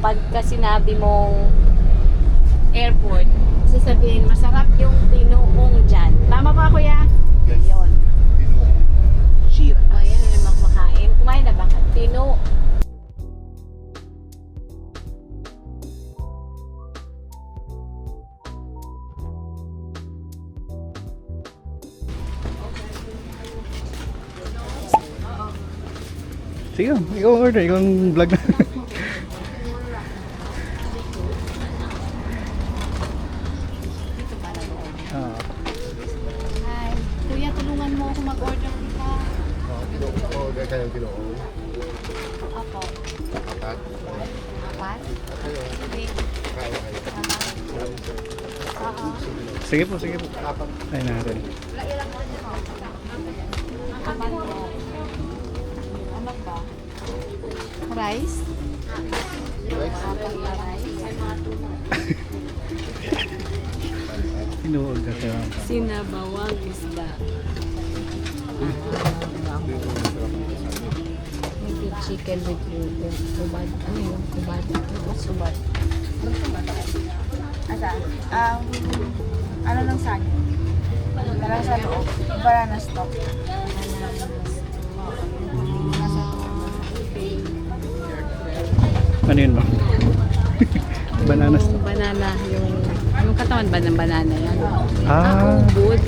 pagka sinabi mong airport, sasabihin masarap yung tinuong dyan. Tama ba kuya? Yes. Yun. Shira. O yan na naman kumakain. Kumain na ba? Tinu. Sige, ikaw order, ikaw ang vlog na. Ah, Hi. Kuya, tulungan mo ako mag-order dito. Order kayong Ginoo. Ako. Apat. Apat? Kayo. Hindi. Kaya kayo. Oo. sige po, sige po. Apat. Ay natin. Apat mo. Ano ba? Rice? Apat na rice. Inuog ka siya. Sinabawang isda. Maybe chicken with ubad. Ano yung ubad? Subad. Asa? Ano lang sa akin? Parang sa loob. Banana stock. Ano yun ba? Bananas. Yung banana, yung katawan ba ng banana yan? Ah. Ubod.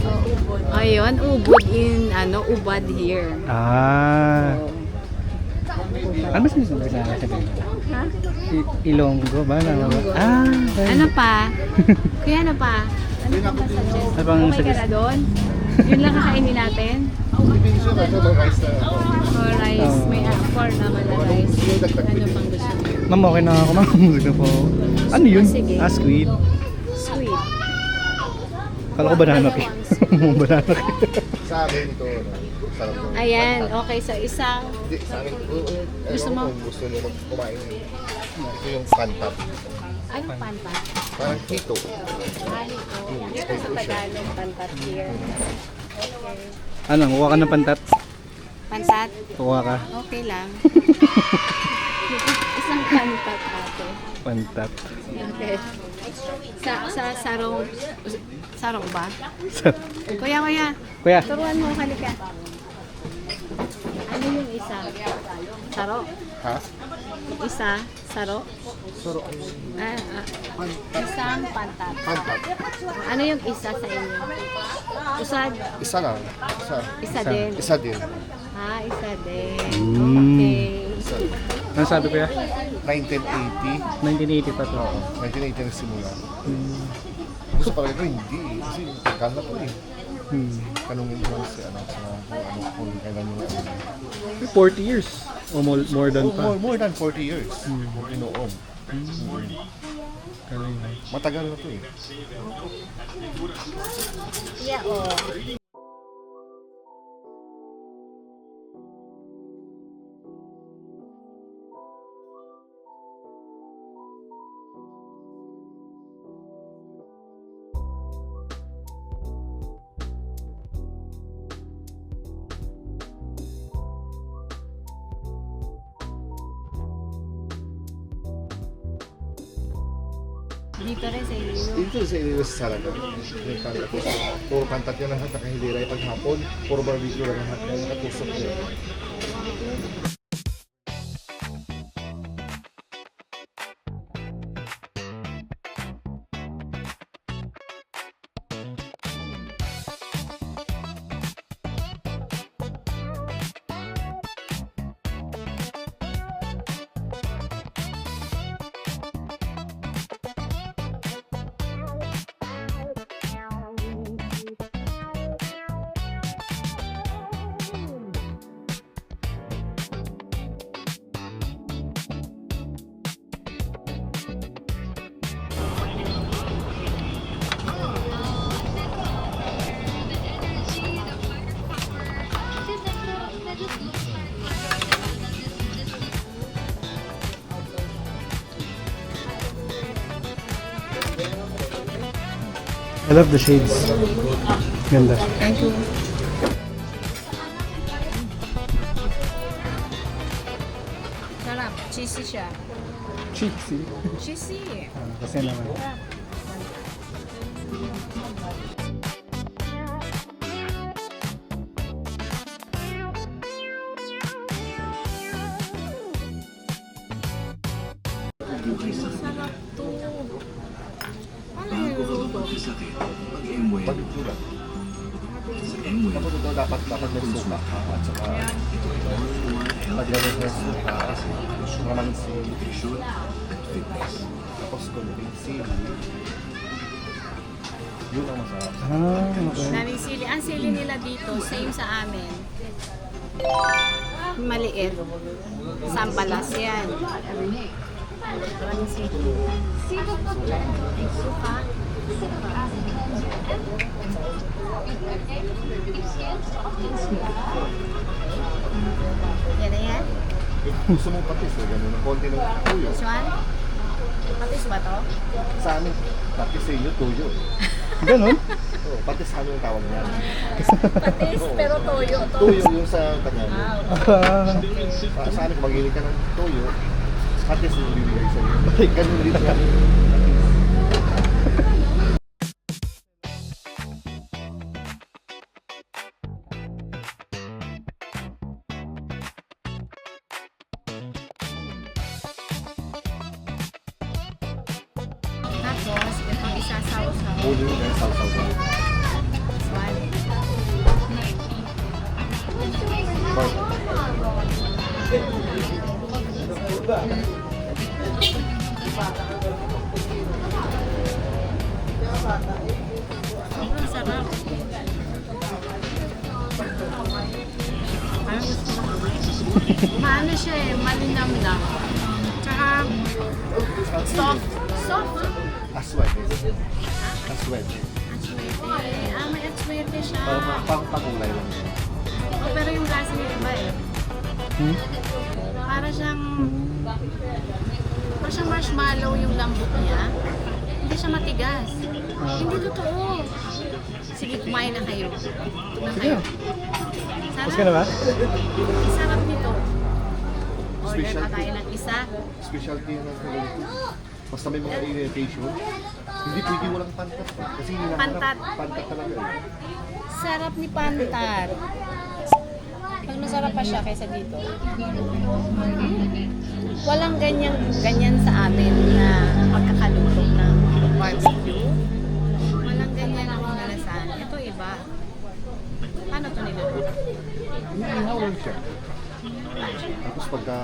Ayun, ubod in, ubad here. Ah. Ano ba sinasabi sa akin? Ha? Ilonggo ba? Ilonggo. Ah, okay. Ano pa? Kuya, ano pa? Ano pa ba suggest? Ano pang Okay ka suggest? na doon? Yun lang kakainin natin? Ibig siya ba? Ito bang rice na ako? Or rice? Oo. May four naman na rice. Ano pang gusto mo? Ma'am, okay na ako. Ma'am, gusto po. Ano yun? Oh, sige. Ah, squid. Sweet. Kala ko banana cake. Banana cake. Sa amin ito. Sarap to. Ayan, okay. So, isang Hindi, sa amin. Gusto mo? Kung gusto nyo kumain. Ito yung pantap. anong pantat? Parang kito. Ano ito? Dito sa Tagalog, pantat here. Ano, kuha ka ng pantat? Pantat? Kuha ka. Okay lang. Isang pantat ate. Pantat. Okay. Sa sarong ba? Kuya, Kuya, turuan mo, halika. Ano yung isa? Saro? Ha? Isa? Saro? Saro. Isang pantat. Pantap. Ano yung isa sa inyo? Usad? Isa lang. Isa. Isa din. Isa din. Isa din. Mm. Okay. Isa. ano sabi kuya? 1980. 1980 pa to. 1980 na simula. Gusto pala ito, hindi. Kasi ganda po eh. Tanungin ko si kung kailan yung 40 years. O more than pa. more than 40 years. Inoom. Matagal na to eh. Yeah, oh. Dito rin sa inyo. Dito sa Ililos sa Saraga. May pantat. Puro pantat yan lahat nakahiliray paghapon. Puro barbecue lang lahat yan nakatusok yan. I love the shades. Ganda. Thank you. Sarap. Cheesy siya. Cheesy. Cheesy. Kasi naman. Sarap to. Ano yung Pag ito lang. Tapos ito dapat may suka. At saka, paglagay ng suka, kalamansi, tapos kunting sili. Yun ang masarap. Okay. daming sili. Ang sili nila dito, same sa amin. Maliit. Sambalas yan. Maraming sili. Suka. Yan na yan. Gusto mong patis eh, ganun. Ang konti ng tuyo. This one? Patis ba to? Sa amin, patis sa inyo, tuyo. Ganun? Oo, patis sa amin yung tawag niya. Patis, pero toyo. Tuyo yung sa Tagalog. Ah, Sa amin, kung magiling ka ng tuyo, patis yung bibigay sa iyo. Ganun din yan. Tapos, itong isasaw-saw. Ulo yung kaya salsaw ko. This one. Sobrang sarap. Parang gusto ko. Maano siya eh, malinam lang. Tsaka, soft. Soft. Aswete. Aswete. Aswerte. May aswerte siya. Parang pagulay lang siya. Oh, pero yung lasa niya iba eh. Para siyang marshmallow yung lambot niya. Hindi siya matigas. Hindi totoo. Sige, kumain na kayo. Tignan kayo. tapos ka na ba? Sarap nito. Order Special pa tayo ng isa. Specialty ng Tagalog. Basta may mga irritation, hindi pwede walang pantat. Kasi hinahanap Pantat. pantat talaga. eh. Sarap ni Pantat. Mas masarap pa siya kaysa dito. Walang ganyan sa amin na pagkakaluto ng barbecue. Walang ganyan ang inalasan. Ito iba. Paano ito niluto? Hinihaw lang siya. Tapos pagka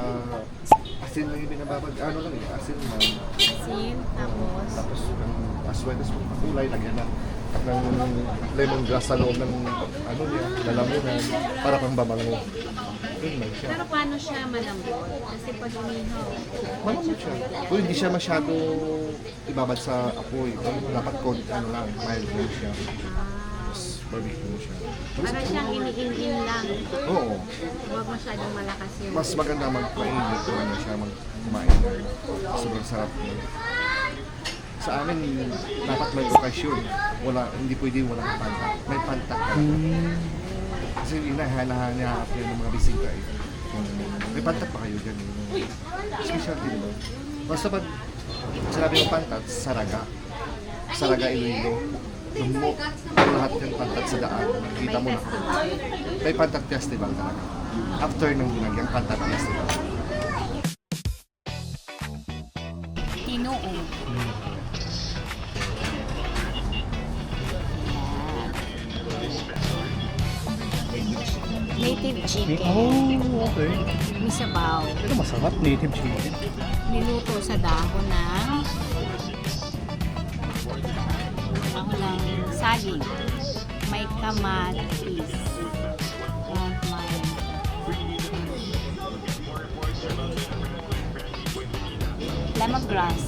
asin lang yung binababag, ano lang eh, asin lang. Asin, tapos Tapos ang aswetes mo, kulay, lagyan ng lemongrass sa loob ng ano niya, lalamunan, para pang bamango. Yun lang siya. pero paano siya malambot? Kasi pag umihaw, Malambot siya. Kung hindi siya masyado ibabad sa apoy, dapat ano lang, mild lang siya. Tapos barbecue mo siya. para siyang iniin lang. Oo. Huwag masyadong malakas yung... Mas maganda magpainit kung ano siya kumain. Sobrang sarap niya. Sa amin, dapat may okasyon. Hindi pwede walang pantat. May pantat ka. Kasi hinahanap yan ng mga bisita eh. May pantat pa kayo dyan. Specialty diba? Basta pag sinabi ng pantat, saraga. Saraga Iloilo. Lumok. Lahat yung pantat sa daan. Nakikita mo na. festival. May pantat festival talaga. After ng ginagyang pantat festival. Tinuong. Native chicken. Oh, okay. May sabaw. Ito masarap, native chicken. Niluto sa dahon ng saging. May kamatis. At may lemongrass.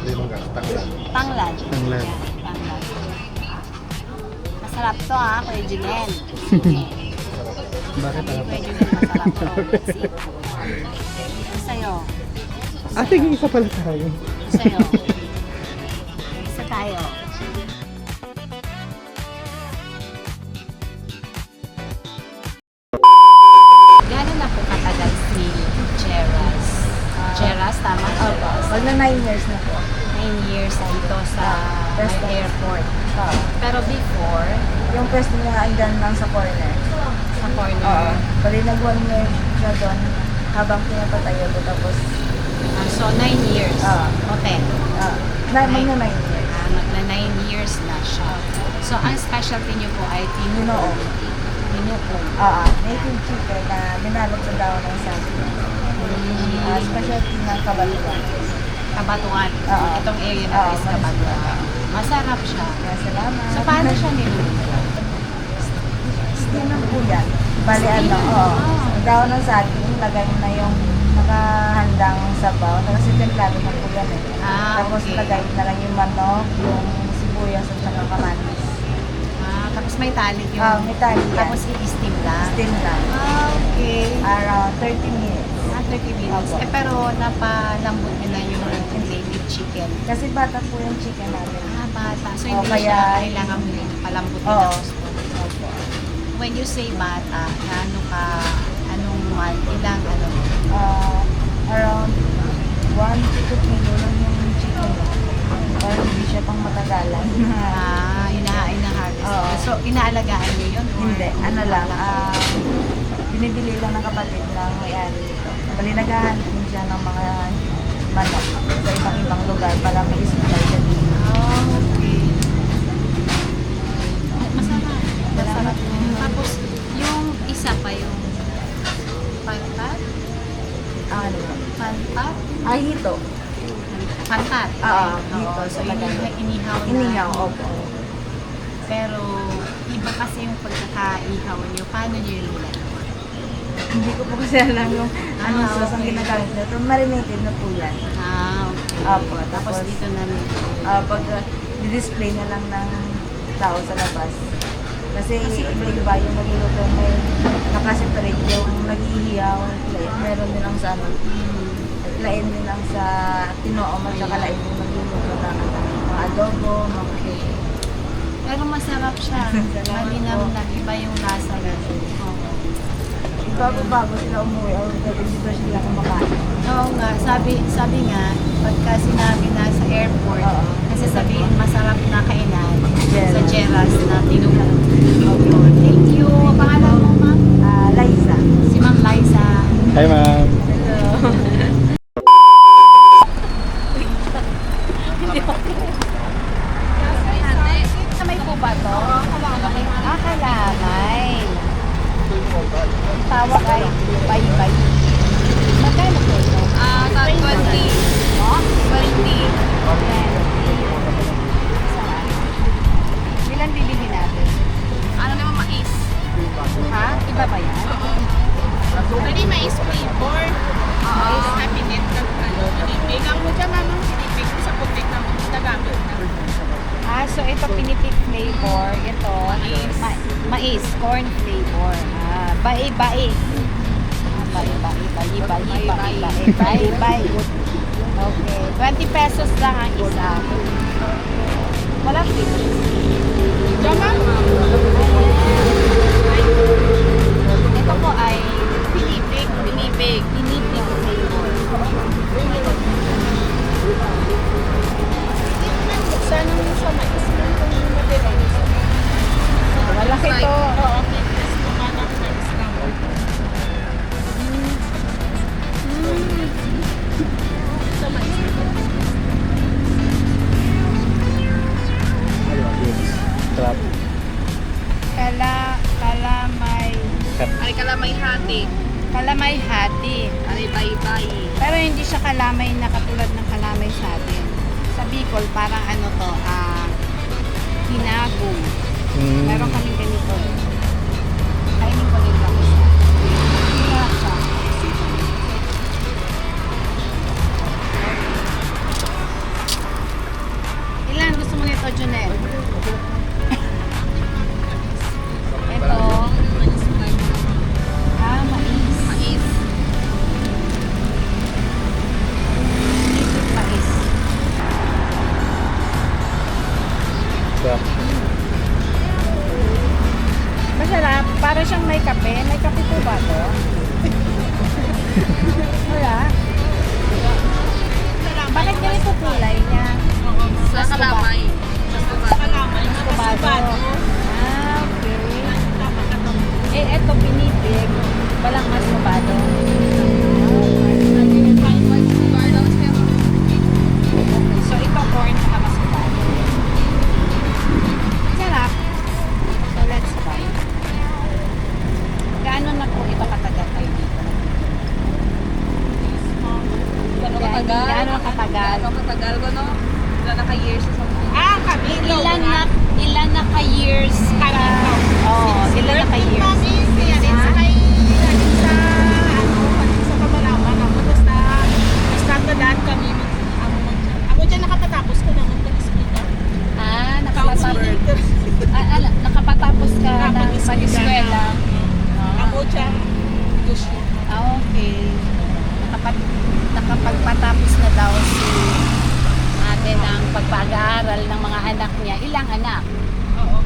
Lemongrass, tanglad. Tanglad. Tanglad. Tanglad. Masarap to ha, Kuya Junel. Bakit ano? Kuya Junel, masarap to. That's it. Ito sa'yo. Ate, isa pala tayo. Ito sa'yo. Isa tayo. Gano'n na po katagal si Cheras? Cheras, tama? Opo. Magna 9 years na po. 9 years dito sa Pwesto. may airport. Oo. Pero before, Yung pwesto niya andyan lang sa corner. sa corner. Oo. Bali nag 1 year siya doon habang pinapatayo ko tapos So, 9 years. Okay. magna 9 years. Magna 9 years na siya. So, ang specialty niyo po ay Tinoong. tinuong. Native chicken na binalot sa daon ng saging. Specialty ng kabaluan. Kabatuan. Oo. Itong area na Oo, is kabatuan. Masarap siya. Kaya salamat. So, paano siya niluluto? Steam ng po yan. Bali ano, Sa daon ng saging, lagay mo na yung nakahandang sabaw. Kasi templado ng po yan eh. Tapos Okay. lagay na lang yung manok, yung sibuyas at saka kamatis. Tapos may talik yung... May tali yan. Tapos i-steam lang. Steam lang. Okay. Around 30 minutes. 30 minutes. Opo. Pero napalambot niyo na yung native chicken. Kasi bata po yung chicken namin. Bata. So, Oo, hindi kaya- siya kailangan palambutin Oo. na gusto. Opo. When you say bata, anong month, ilang ano? Around 1 to 2 kilo lang yung chicken. Para hindi siya pang matagalan. Ina-harvest. Oo. So, inaalagaan niyo yun? Or Hindi, ano lang, binibili lang ng kapatid ng may-ari nito. Bali, naghahanap din siya ng mga manok sa ibang-ibang lugar para may supply siya dito. Okay. Masarap. Masarap. Tapos, yung isa pa yung pantat? Ano ba? Pantat? Hito. Pantat. Oo, Okay. dito So, sa lagay. inihaw na. Inihaw, opo. Pero, iba kasi yung pagkakaihaw niyo. Paano niyo yung nilagay? Hindi ko po kasi alam yung anong sauce ang okay. ginagamit nito. Marinated na po yan. Okay. Opo, Tapos dito na pag di-display na lang ng tao sa labas. Kasi iba-iba yung nagluluto. May nakaseparate yung nag-iihaw. Meron din lang sa ano. Lain din lang sa tinoom at saka lain din nagluluto ng mga adobo, mga cake. Pero masarap siya. Malinam na iba yung lasa na. Oo. Bago sila umuwi o dito sila kumakain. Oo nga, sabi nga, pagka sinabi na sa airport, Oo. kasi sabihin masarap na kainan Yes. sa Jeras na tinulong. Thank you. Pangalan mo, ma'am? Liza. Si Ma'am Liza. Hi, ma'am. Hello. Kamay po ba to? Kalamay. Ang tawag ay bay-bay. Magkano po ito? 20. Oh? 20. Ilan bibili natin? Ano naman mais? Ha? Iba ba yan? Pwede mais flavor. Oo. Happiness ka ano. Pinipig. Ang mo dyan mamang pinipig sa putik na nagamit na. So ito pinitik flavor. Ito, mais, corn flavor. Bai-bai. Bai-bai. Okay. 20 pesos lang ang isa. Walang flavor. Dyan mama. Ito po ay Pinipig. Pinipig. pinipig flavor. Sana mo sa mais. Kung madilis. Wala ito. Oo. Fitness ko ka ng mais lang. Sa mais. Sarap. Ay kalamay hati. Kalamay hati. Ay bye-bye. Pero hindi siya kalamay na katulad ng kalamay sa atin. Sa Bicol, parang ano to, hinagong. Meron kaming ganito. Kainin ko din lang isa. Sarap siya. Ilan gusto mo nito, Junel? Ito. Mais. Mais. Mais. Sarap. Masarap. Para siyang may kape. May kape po ba to? Wala. Salamat. Bakit ganito kulay niya? Sa kalamay. Sa kalamay. Escobado. Ah, okay. Eh, eto pinipig. Walang escobado. Okay, so ito corn sa escobado. Sarap. So let's try. Gaano na po ito katagal kayo dito? Gaano katagal? katagal ko, no? Ilan na ka-years sa Ah, kami. Ilan na ka-years ka? Oo, ilan na ka-years? Kami, kaya din sa kay, din sa, sa Pamalawan. Ako, tapos na, after that kami, ako dyan nakapatapos ko naman ng eskwela. Ah, nakapatapos ka ng pag-eskwela. Ako dyan, negosyo. Ah, okay. Nakapagpatapos na daw si ate ng pagpag-aaral ng mga anak niya. Ilang anak? Oo.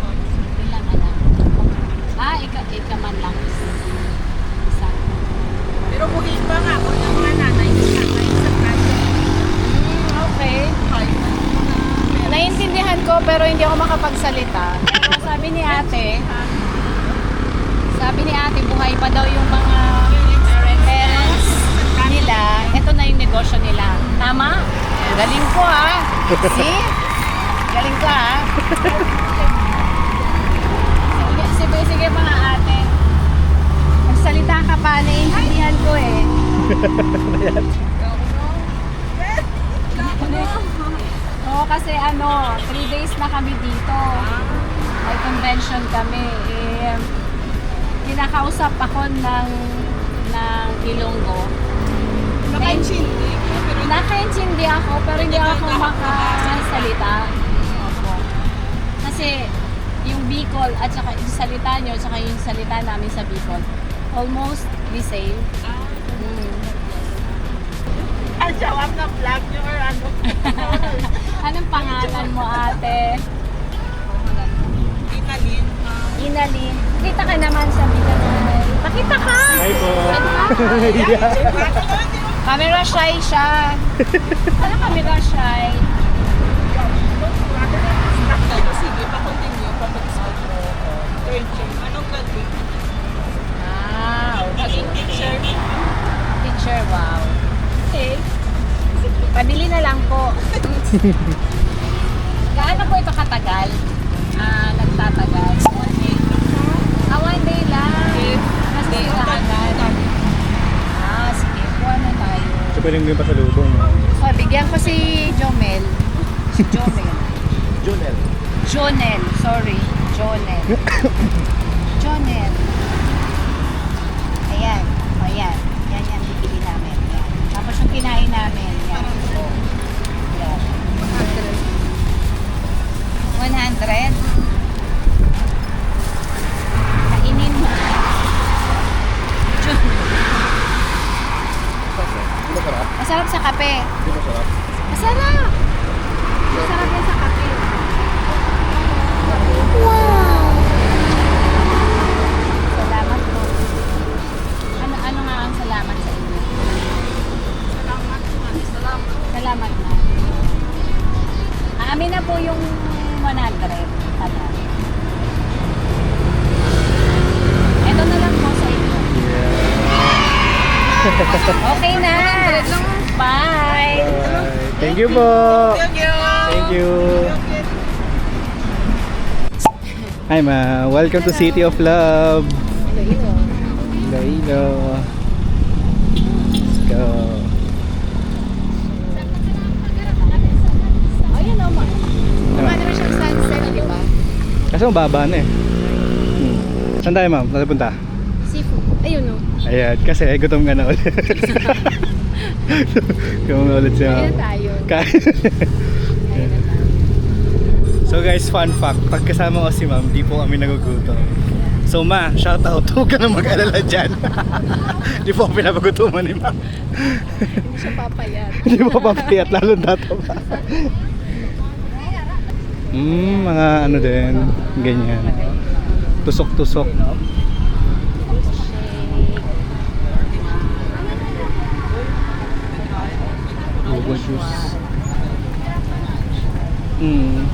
Ilang anak? Ah, ika man lang. Isa. Pero buhin pa nga ako ng mga nanay sa klase. Okay. Naiintindihan ko pero hindi ako makapagsalita. Pero sabi ni ate, buhay pa daw yung mga parents nila. Ito na yung negosyo nila. Tama? Galing ko ha. See? Galing ka ha. Sige mga ate. Magsalita ka pa, naiintindihan ko eh. Oo, kasi 3 days na kami dito. May convention kami. Eh, kinakausap ako ng Ilonggo. Nakaintindi. Nakaintindi ako, pero hindi ako makasalita. Opo. Kasi yung Bicol at saka yung salita nyo at saka yung salita namin sa Bicol, almost the same. Ang jawab na vlog nyo or ano? Anong pangalan mo, ate? Inalin. Inalin. Kita ka naman sa Mindanao. Pakita ka! Hi po. Camera shy siya. Ano camera shy? Sige, pa-continue. Third year. Anong graduate? Ah, okay. Naging teacher. Teacher, wow. Okay. Pabili na lang po. Gaano po ito katagal? Nagtatagal? 1 day. 1 day lang. Kasi agad. Sige. Kuha na tayo. So, pwedeng may pasalubong. Bigyan ko si Jomel. Si Jomel. Jonel. Jonel. Sorry. Jonel. Jonel. Ayan. O yan. Yan yan bibili namin. Yan. Tapos yung kinain namin. Yan. Yan. 100. Kainin mo. Di ba sarap? Masarap sa kape. Di ba sarap? Masarap. Masarap yan sa kape. Wow! Salamat po. Ano nga ang salamat sa inyo? Salamat na. Amin na po yung 100. Pala. Ito na lang po sa inyo. Okay na. Bye. Thank you po. Thank you. Hi ma, welcome to City of Love. Iloilo. Let's go. Ayun o, ano rin siyang sunset, di ba? Kasi mababa na eh. Saan tayo ma'am? Saan punta? Seafood. Ayun o. Ayan, kasi gutom ka na ulit. Gutom na ulit siya. Ayun tayo. Kain. So guys, fun fact, pag kasama ko si ma'am, di po kami nagugutom. So ma, shout out, huwag ka na mag-alala dyan. Di po ako pinapagutuman ni ma'am. Hindi siya papayat. Hindi po papayat, lalo tataba. Mga ano din, ganyan. Tusok-tusok. Boba juice. Hmm.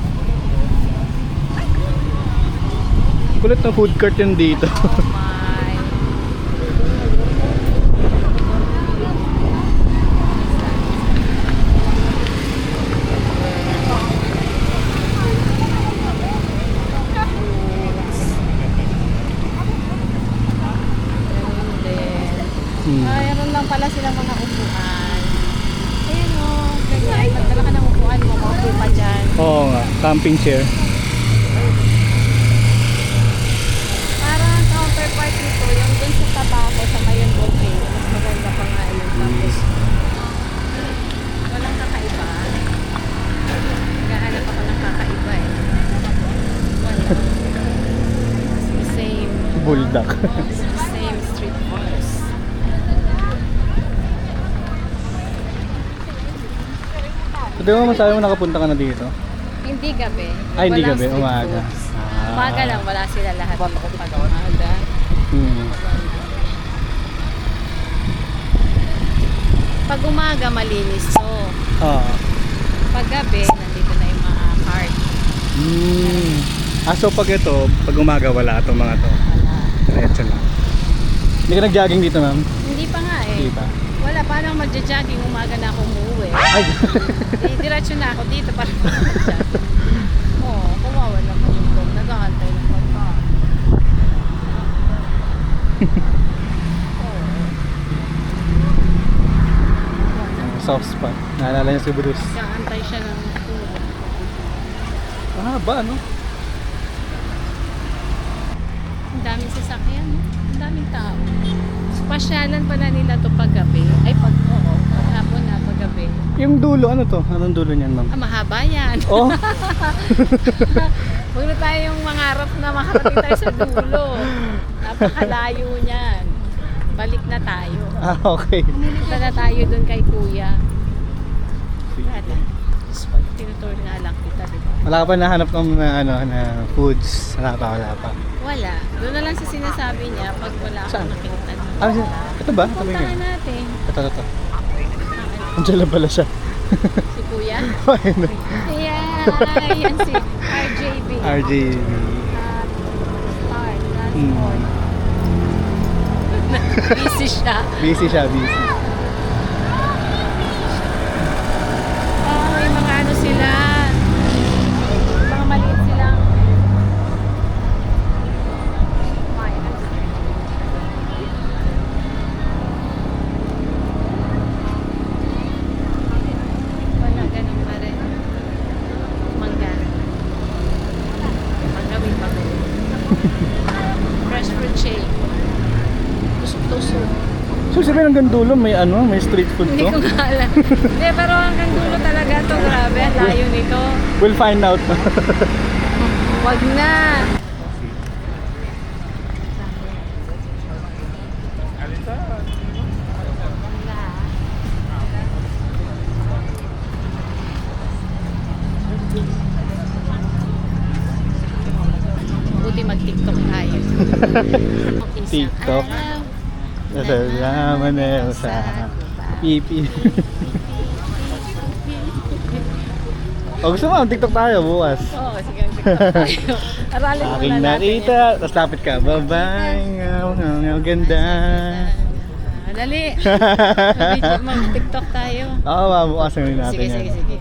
Kulit na food court yun dito. Oh my. Ganun din. Hmm. Mayroon lang pala silang mga upuan. Ayan o, ganyan. Magdala ka ng upuan mo, maupo pa dyan. Oo nga, camping chair. Parang counterpart nito, yung dun sa tabako sa Mayon Volcano. Mas maganda pa nga yun. Tapos, walang kakaiba. Naghahanap ako ng kakaiba eh. Wala. It's the same, Buldak. it's the same street foods. Sabi mo, masabi mo nakapunta ka na dito? Hindi gabi. Ay, hindi Walang gabi, street umaga. foods. Ah. Umaga lang, wala sila lahat dito pag umaga. Hmm. Pag umaga, malinis to. Oo. Pag gabi, nandito na yung mga cart. Hmm. Ah, so pag ito, pag umaga wala itong mga to. Wala. Diretso na. Hindi ka nag-jogging dito, ma'am? Hindi pa nga eh. Hindi pa. Wala, paano magja-jogging umaga na ako umuwi? Ay! Diretso na ako dito para mag-jogging. Oo, kumawa lang ako yung vlog. Nag-aantay ng pagka. Oo. Soft spot. Naalala niya si Bruce. Nag-aantay siya ng tulog. Ah, ba, no? Ang daming sasakyan, no? Ang daming tao. Pasyalan pala nila to paggabi. Ay, paghapon na, paggabi. Yung dulo, ano to? Anong dulo niyan, ma'am? Ah, mahaba yan. Oh! Huwag na tayong mangarap na makarating tayo sa dulo. Napakalayo niyan. Balik na tayo. Ah, okay. Punta na tayo dun kay kuya. Wala. Tinutur nga lang kita, di ba? Wala ka pa nahanap ng ano, na foods? Wala pa. Wala. Doon na lang sa sinasabi niya pag wala akong Saan? nakita. Ah, ito ba? Ito ba Puntahan yun? natin. Ito. Andiyan lang pala siya. Si kuya? Ayun. Yeah, yan si RJB. RJB. Star, Hmm. transport. Busy siya. Busy siya. Oh, may mga ano sila. Mga maliit silang. Wala, ganun pa rin. Mangga. Manggawin pa ko. Fresh fruit shake. Tusok-tusok. So sabihin hanggang dulo may ano, may street food Hindi ko to? nga alam. Hindi, pero hanggang dulo talaga to. Grabe, ang layo nito. We'll find out. Wag na. Buti mag-tiktok tayo. Isang TikTok. araw, Nasalaman na sa pipi. O gusto mo, TikTok tayo bukas. Oo, sige, tiktok tayo. Aralin muna Aking natin. nakita, tapos lapit ka. Bye-bye, ang ganda. Dali. Mag-tiktok tayo. Oo, bukas na rin natin Sige, yan. sige, sige.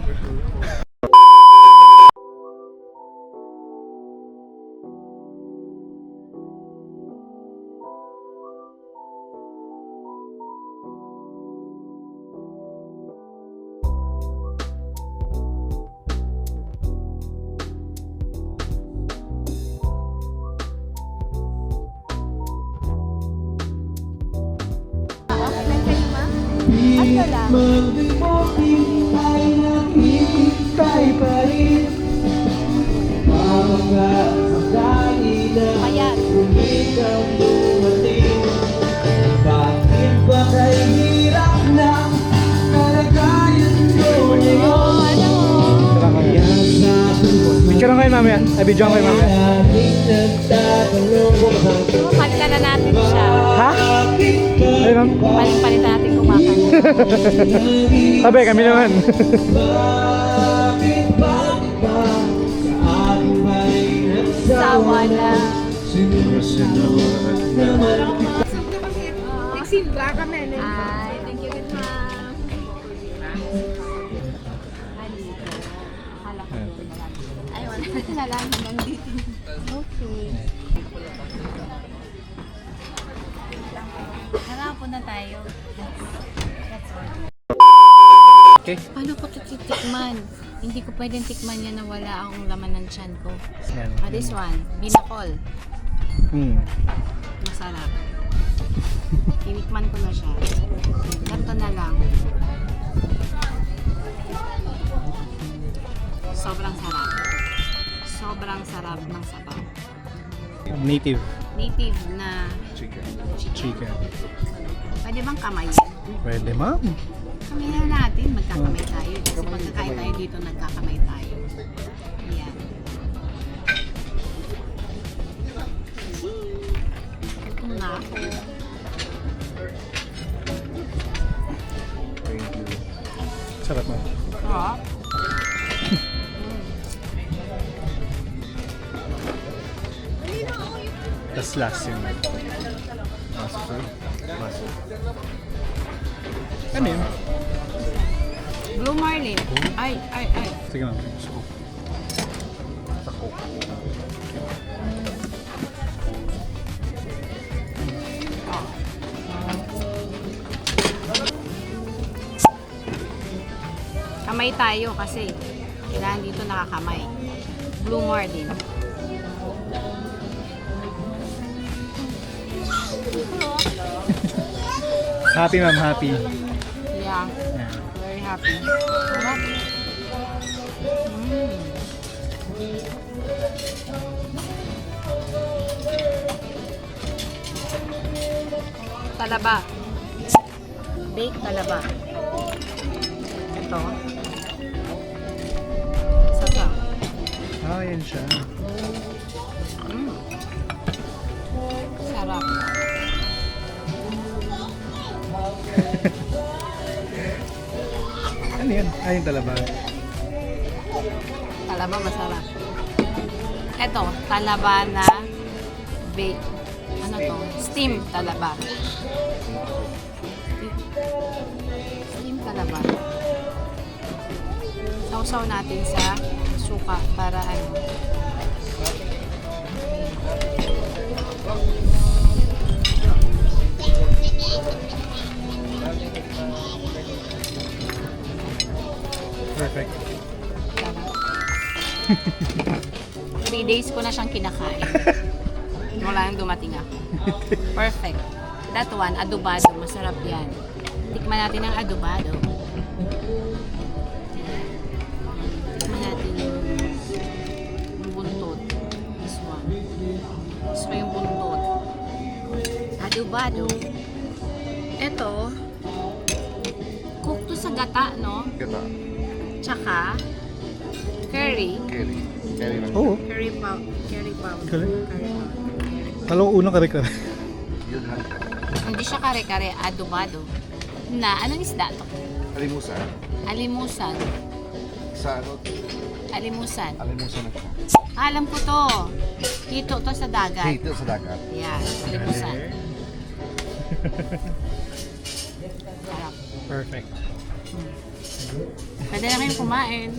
Ayan. Oh, ano? Picture lang kayo mamaya. Ay, video lang kayo mamaya. Oh, palitan na natin siya. Ha? Ayun. Palitan natin kumakanta. Sabi, kami naman. wala. Nagsimba kami. Ay, thank you, good ma'am. Ay, wala na lang. Nandito. Okay. Tara, punta tayo. Let's order. Okay. Paano ko ito titikman? Hindi ko pwedeng tikman yan na wala akong laman ng tiyan ko. Yan. This one, binakol. Masarap. Tinikman ko na siya. Ganito na lang. Sobrang sarap. Sobrang sarap ng sabaw. Native Native na Chicken. chicken. pwede bang kamay? Pwede, ma'am. Kamay na natin, magkakamay tayo. Kasi pagkakain tayo dito, nagkakamay tayo. Ayan. Gutom na ako. Thank you. Sarap, ma'am. Sarap. Tapos last yung... Masok, sir. Masok. Ano yun? Blue Marlin. Ay. Sige, ma'am. Sa Coke. Kamay tayo kasi kailangan dito nakakamay. Blue Marlin. Happy, ma'am. Happy. Yeah. Yan. Very happy. Sarap. Talaba. Baked talaba. Ito. Sasa. Ah, yan siya. Sarap. Ano yan? Ah, yung talaba. Talaba masarap. Ito, talaba na bake. Ano to? Steam talaba. Steam talaba. Sausaw natin sa suka para ano. Perfect. 3 days ko na siyang kinakain. Wala nang dumating ako. Perfect. That one, adobado. Masarap yan. Tikman natin ang adobado. Tikman natin yung buntot. This one. Gusto ko yung buntot. Adobado. Ito, cook to sa gata, no? Gata. Tsaka, curry. Curry. Curry lang. Oo. Curry powder. Curry powder. Galing. Curry powder. Kala ko unang kare-kare. Yun lang. Hindi siya kare-kare, adobado. Na, anong isda to? Alimusan. Alimusan. Sa ano? Alimusan. Alimusan na siya. Alam ko to. Dito to sa dagat. Dito sa dagat. Yeah, alimusan. Sarap. Perfect. Pwede na kayong kumain.